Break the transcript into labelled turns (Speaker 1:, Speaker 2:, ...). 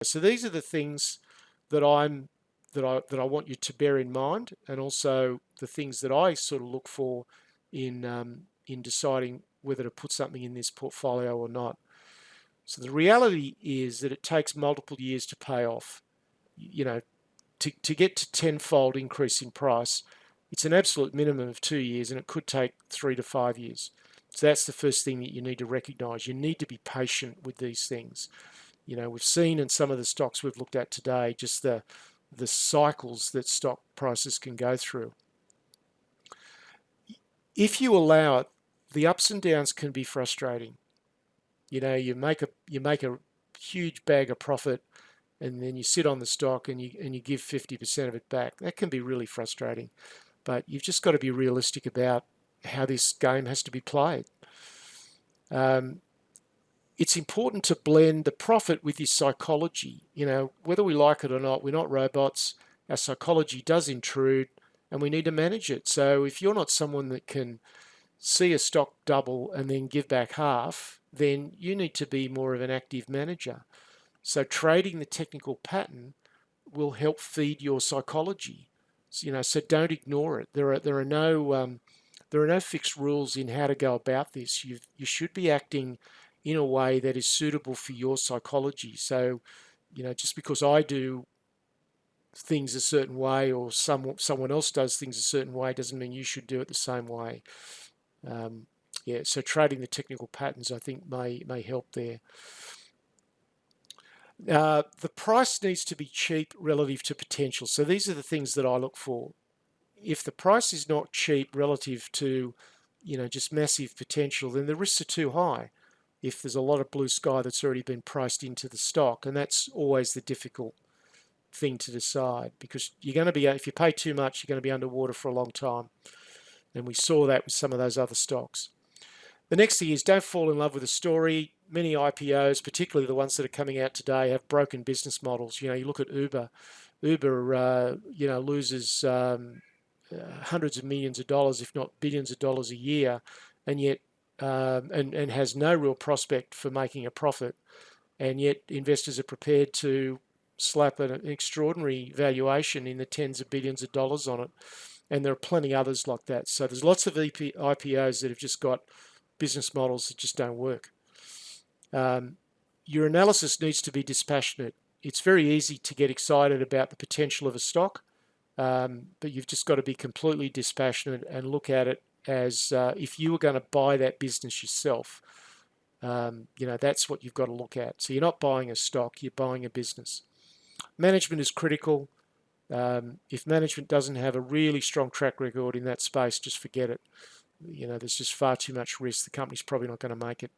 Speaker 1: So these are the things that I want you to bear in mind, and also the things that I sort of look for in deciding whether to put something in this portfolio or not. So the reality is that it takes multiple years to pay off. You know, to get to tenfold increase in price, it's an absolute minimum of 2 years, and it could take 3 to 5 years. So that's the first thing that you need to recognize. You need to be patient with these things. You know, we've seen in some of the stocks we've looked at today just the cycles that stock prices can go through. If you allow it, the ups and downs can be frustrating. You know, you make a huge bag of profit, and then you sit on the stock and you give 50% of it back. That can be really frustrating. But you've just got to be realistic about how this game has to be played. It's important to blend the profit with your psychology. You know, whether we like it or not, we're not robots. Our psychology does intrude, and we need to manage it. So if you're not someone that can see a stock double and then give back half, then you need to be more of an active manager. So trading the technical pattern will help feed your psychology. So, you know, so don't ignore it. There are no fixed rules in how to go about this. You should be acting in a way that is suitable for your psychology. So, you know, just because I do things a certain way or someone else does things a certain way doesn't mean you should do it the same way. Yeah, so trading the technical patterns, I think, may help there. The price needs to be cheap relative to potential. So these are the things that I look for. If the price is not cheap relative to, you know, just massive potential, then the risks are too high. If there's a lot of blue sky that's already been priced into the stock, and that's always the difficult thing to decide, because you're going to be, if you pay too much, you're going to be underwater for a long time. And we saw that with some of those other stocks. The next thing is, don't fall in love with a story. Many IPOs, particularly the ones that are coming out today, have broken business models. You know, you look at Uber. Uber, you know, loses hundreds of millions of dollars, if not billions of dollars a year, and yet and has no real prospect for making a profit. And yet investors are prepared to slap an extraordinary valuation in the tens of billions of dollars on it. And there are plenty others like that. So there's lots of IPOs that have just got business models that just don't work. Your analysis needs to be dispassionate. It's very easy to get excited about the potential of a stock, but you've just got to be completely dispassionate and look at it as if you were going to buy that business yourself. You know, that's what you've got to look at. So you're not buying a stock, you're buying a business. Management is critical. If management doesn't have a really strong track record in that space, just forget it. You know, there's just far too much risk. The company's probably not going to make it.